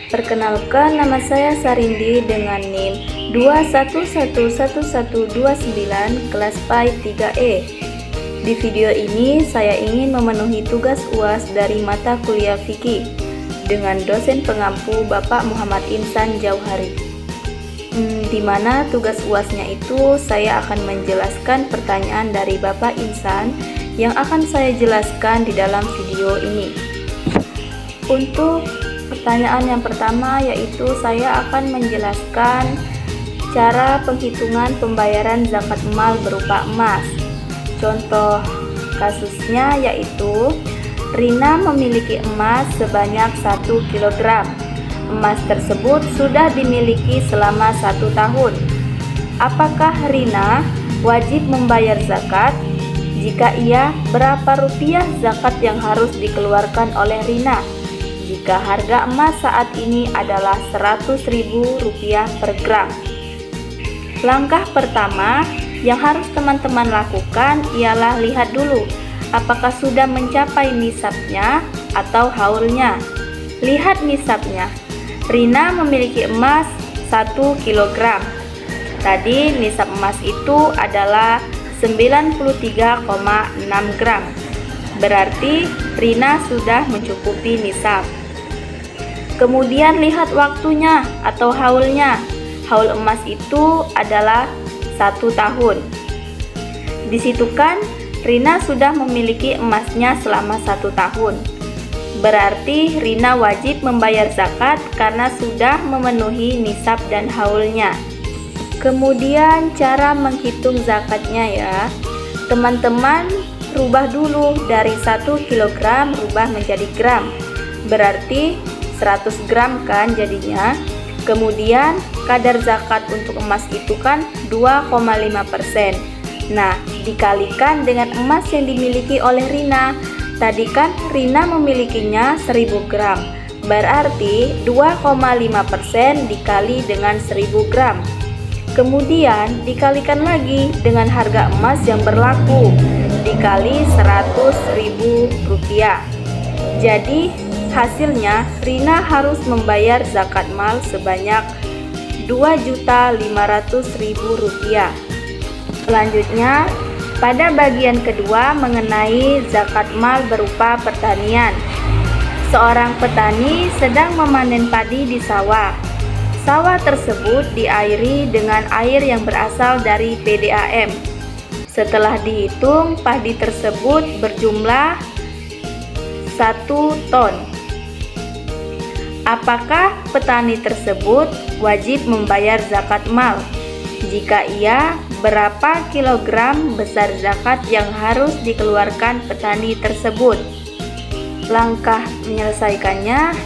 Perkenalkan, nama saya Sarindi dengan NIM 2111129 kelas PAI 3E. Di video ini saya ingin memenuhi tugas UAS dari mata kuliah fikih dengan dosen pengampu Bapak Muhammad Insan Jauhari. Di mana tugas UASnya itu saya akan menjelaskan pertanyaan dari Bapak Insan yang akan saya jelaskan di dalam video ini. Untuk pertanyaan yang pertama yaitu saya akan menjelaskan cara penghitungan pembayaran zakat mal berupa emas. Contoh kasusnya yaitu Rina memiliki emas sebanyak 1 kg. Emas tersebut sudah dimiliki selama 1 tahun. Apakah Rina wajib membayar zakat? Jika iya, berapa rupiah zakat yang harus dikeluarkan oleh Rina? Jika harga emas saat ini adalah Rp100.000 per gram. Langkah pertama yang harus teman-teman lakukan ialah lihat dulu apakah sudah mencapai nisabnya atau haulnya. Lihat nisabnya. Rina memiliki emas 1 kg. Tadi nisab emas itu adalah 93,6 gram. Berarti Rina sudah mencukupi nisab. Kemudian lihat waktunya atau haulnya. Haul emas itu adalah 1 tahun. Di situ kan Rina sudah memiliki emasnya selama 1 tahun. Berarti Rina wajib membayar zakat karena sudah memenuhi nisab dan haulnya. Kemudian cara menghitung zakatnya ya. Teman-teman rubah dulu dari 1 kg rubah menjadi gram. Berarti 100 gram kan jadinya. Kemudian kadar zakat untuk emas itu kan 2,5%. Nah, dikalikan dengan emas yang dimiliki oleh Rina. Tadi kan Rina memilikinya 1000 gram. Berarti 2,5% dikali dengan 1000 gram. Kemudian dikalikan lagi dengan harga emas yang berlaku dikali Rp100.000. Jadi hasilnya Rina harus membayar zakat mal sebanyak Rp2.500.000. Selanjutnya pada bagian kedua mengenai zakat mal berupa pertanian. Seorang petani sedang memanen padi di sawah. Sawah tersebut diairi dengan air yang berasal dari PDAM. Setelah dihitung, padi tersebut berjumlah 1 ton. Apakah petani tersebut wajib membayar zakat mal? Jika iya, berapa kilogram besar zakat yang harus dikeluarkan petani tersebut? Langkah menyelesaikannya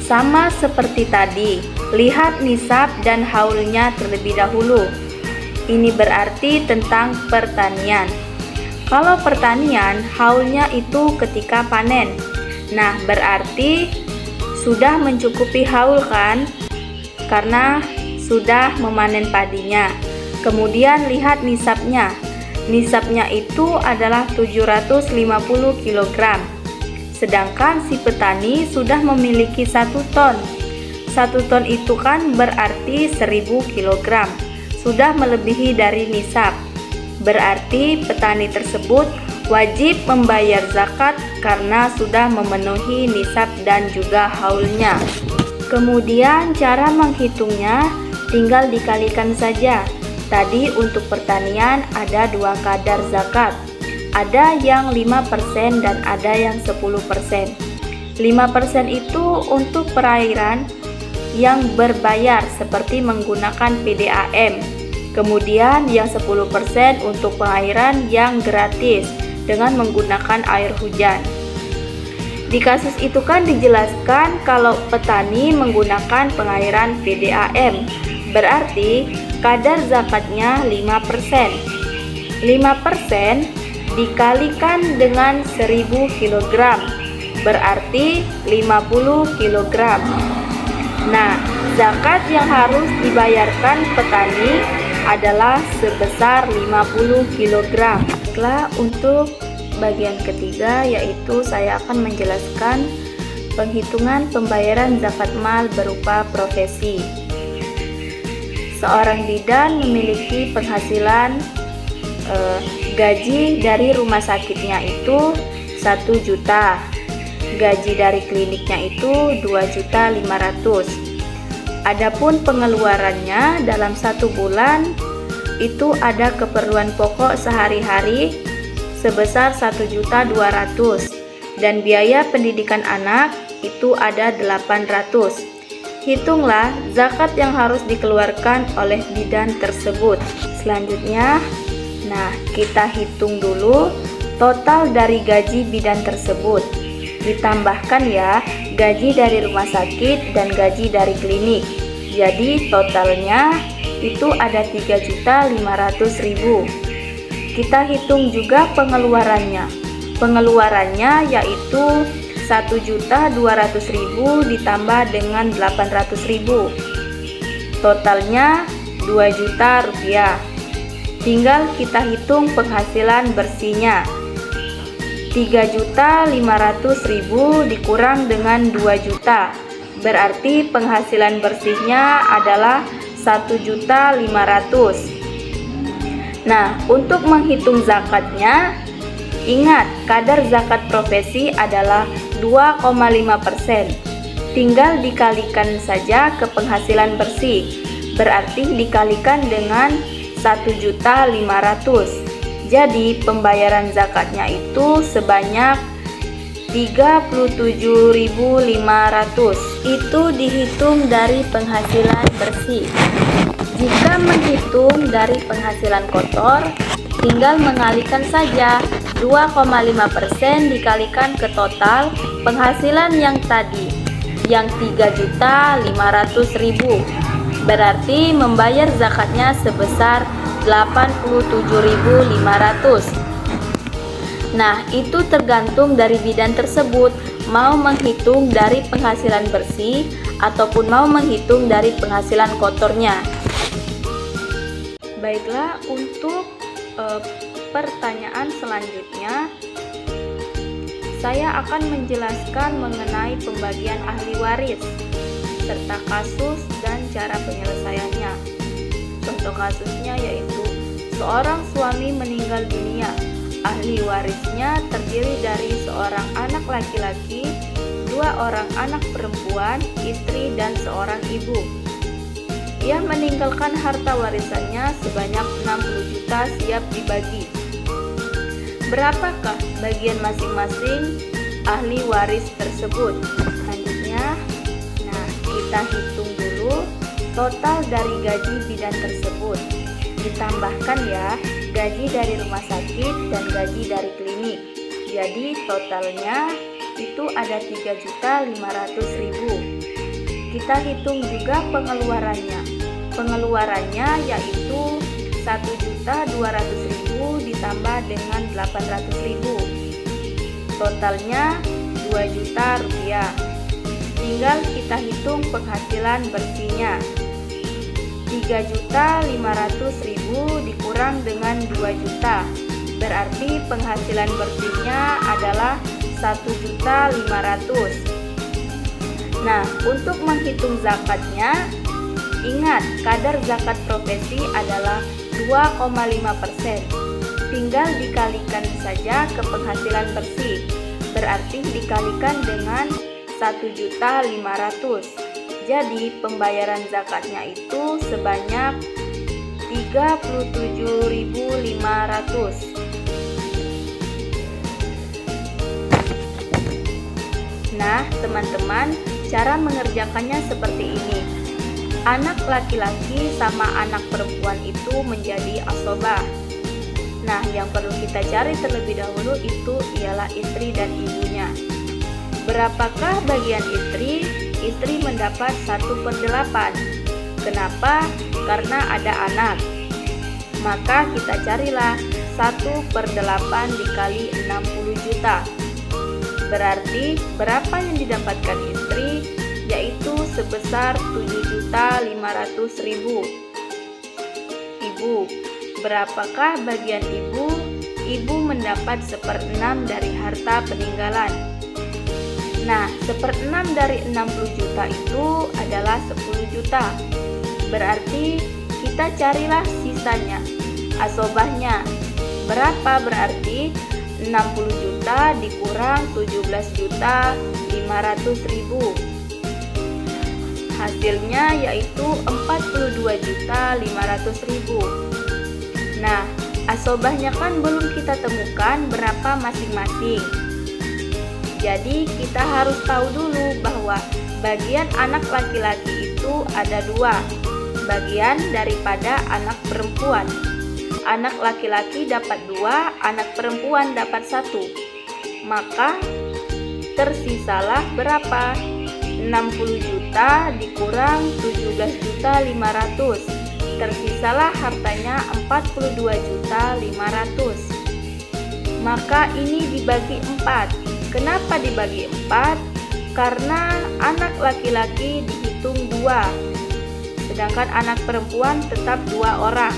sama seperti tadi. Lihat nisab dan haulnya terlebih dahulu. Ini berarti tentang pertanian. Kalau pertanian, haulnya itu ketika panen. Nah, berarti sudah mencukupi haul kan? Karena sudah memanen padinya. Kemudian lihat nisabnya. Nisabnya itu adalah 750 kg. Sedangkan si petani sudah memiliki 1 ton. 1 ton itu kan berarti 1000 kg. Sudah melebihi dari nisab. Berarti petani tersebut wajib membayar zakat karena sudah memenuhi nisab dan juga haulnya. Kemudian cara menghitungnya tinggal dikalikan saja. Tadi untuk pertanian ada 2 kadar zakat. Ada yang 5% dan ada yang 10%. 5% itu untuk perairan yang berbayar seperti menggunakan PDAM. Kemudian yang 10% untuk pengairan yang gratis dengan menggunakan air hujan. Di kasus itu kan dijelaskan kalau petani menggunakan pengairan PDAM. Berarti kadar zakatnya 5%. 5% dikalikan dengan 1000 kg. Berarti 50 kg. Nah, zakat yang harus dibayarkan petani adalah sebesar 50 kg. Setelah untuk bagian ketiga yaitu saya akan menjelaskan Penghitungan pembayaran zakat mal berupa profesi. Seorang bidan memiliki penghasilan gaji dari rumah sakitnya itu 1 juta, gaji dari kliniknya itu 2.500.000. Adapun pengeluarannya dalam 1 bulan itu ada keperluan pokok sehari-hari sebesar 1.200.000 dan biaya pendidikan anak itu ada 800. Hitunglah zakat yang harus dikeluarkan oleh bidan tersebut. Selanjutnya, kita hitung dulu total dari gaji bidan tersebut. Ditambahkan ya gaji dari rumah sakit dan gaji dari klinik. Jadi totalnya itu ada 3.500.000. Kita hitung juga pengeluarannya. Pengeluarannya yaitu 1.200.000 ditambah dengan 800.000. Totalnya 2 juta rupiah. Tinggal kita hitung penghasilan bersihnya. 3.500.000 dikurang dengan 2 juta. Berarti penghasilan bersihnya adalah 1.500.000. Nah, untuk menghitung zakatnya, ingat kadar zakat profesi adalah 2,5%. Tinggal dikalikan saja ke penghasilan bersih. Berarti dikalikan dengan 1.500.000. Jadi pembayaran zakatnya itu sebanyak 37.500. Itu dihitung dari penghasilan bersih. Jika menghitung dari penghasilan kotor, tinggal mengalihkan saja 2,5% dikalikan ke total penghasilan yang tadi, yang 3.500.000. Berarti membayar zakatnya sebesar 87.500. Nah, itu tergantung dari bidan tersebut mau menghitung dari penghasilan bersih ataupun mau menghitung dari penghasilan kotornya. Baiklah, untuk pertanyaan selanjutnya, saya akan menjelaskan mengenai pembagian ahli waris serta kasus dan cara penyelesaiannya. Contoh kasusnya yaitu seorang suami meninggal dunia. Ahli warisnya terdiri dari seorang anak laki-laki, 2 orang anak perempuan, istri, dan seorang ibu. Ia meninggalkan harta warisannya sebanyak 60 juta siap dibagi. Berapakah bagian masing-masing ahli waris tersebut? Selanjutnya, kita hitung dulu total dari gaji bidan tersebut. Ditambahkan ya gaji dari rumah sakit dan gaji dari klinik. Jadi totalnya itu ada 3.500.000. Kita hitung juga pengeluarannya. Pengeluarannya yaitu 1.200.000 ditambah dengan 800.000. Totalnya 2 juta rupiah. Tinggal kita hitung penghasilan bersihnya. 3.500.000 dikurang dengan 2 juta. Berarti penghasilan bersihnya adalah 1.500.000. Nah, untuk menghitung zakatnya, ingat kadar zakat profesi adalah 2,5%. Tinggal dikalikan saja ke penghasilan bersih. Berarti dikalikan dengan 1.500.000. Jadi pembayaran zakatnya itu sebanyak 37.500. Nah, teman-teman, cara mengerjakannya seperti ini. Anak laki-laki sama anak perempuan itu menjadi asobah. Nah, yang perlu kita cari terlebih dahulu itu ialah istri dan ibunya. Berapakah bagian istri? Istri mendapat 1/8. Kenapa? Karena ada anak. Maka kita carilah 1/8 dikali 60 juta. Berarti berapa yang didapatkan istri? Yaitu sebesar 7.500.000. Ibu, berapakah bagian ibu? Ibu mendapat 1/6 dari harta peninggalan. Nah, 1/6 dari 60 juta itu adalah 10 juta. Berarti kita carilah sisanya, asobahnya. Berapa berarti? 60 juta dikurang 17 juta 500.000. Hasilnya yaitu 42 juta 500.000. Nah, asobahnya kan belum kita temukan berapa masing-masing. Jadi kita harus tahu dulu bahwa bagian anak laki-laki itu ada 2, bagian daripada anak perempuan. Anak laki-laki dapat 2, anak perempuan dapat 1. Maka tersisalah berapa? 60 juta dikurang 17 juta 500. Tersisalah hartanya 42 juta 500. Maka ini dibagi 4. Kenapa dibagi 4? Karena anak laki-laki dihitung 2, sedangkan anak perempuan tetap 2 orang.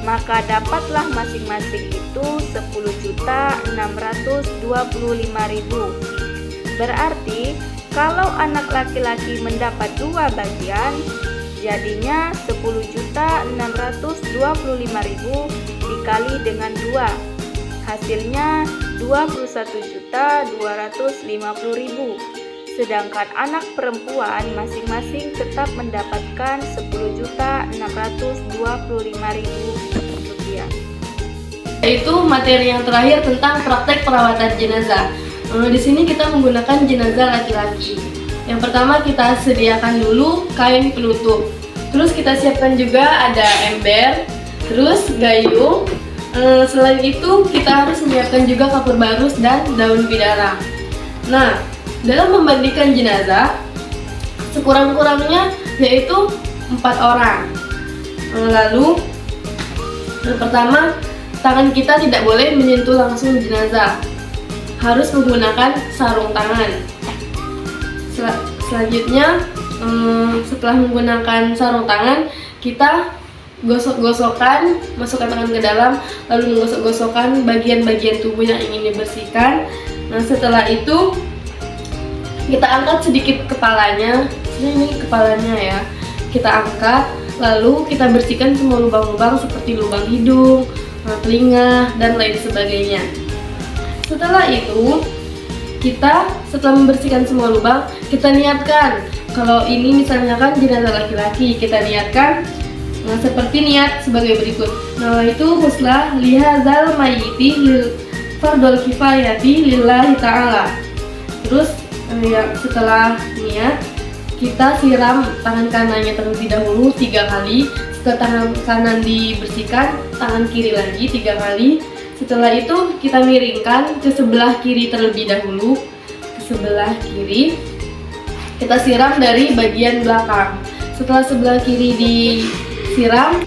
Maka dapatlah masing-masing itu 10.625.000. Berarti kalau anak laki-laki mendapat 2 bagian, jadinya 10.625.000 dikali dengan 2. Hasilnya 21.250.000. Sedangkan anak perempuan masing-masing tetap mendapatkan 10.625.000 rupiah. Yaitu materi yang terakhir tentang praktek perawatan jenazah. Di sini kita menggunakan jenazah laki-laki. Yang pertama kita sediakan dulu kain penutup. Terus kita siapkan juga ada ember, terus gayung. Selain itu kita harus menyiapkan juga kapur barus dan daun bidara. Nah, dalam memandikan jenazah sekurang-kurangnya yaitu 4 orang. Lalu yang pertama, tangan kita tidak boleh menyentuh langsung jenazah, harus menggunakan sarung tangan. Selanjutnya setelah menggunakan sarung tangan, kita gosok-gosokkan, masukkan tangan ke dalam, lalu menggosok-gosokkan bagian-bagian tubuh yang ingin dibersihkan. Nah, setelah itu kita angkat sedikit kepalanya. Ini kepalanya ya, kita angkat, lalu kita bersihkan semua lubang-lubang seperti lubang hidung, telinga, dan lain sebagainya. Setelah itu, kita setelah membersihkan semua lubang, kita niatkan. Kalau ini misalnya kan jenazah laki-laki, kita niatkan seperti niat sebagai berikut. Nah, itu huslah lihazal mayyiti lil fardul kifayati lillahi ta'ala. Terus ya, setelah niat, kita siram tangan kanannya terlebih dahulu 3 kali. Setelah tangan kanan dibersihkan, tangan kiri lagi 3 kali. Setelah itu kita miringkan ke sebelah kiri terlebih dahulu. Ke sebelah kiri kita siram dari bagian belakang. Setelah sebelah kiri disiram,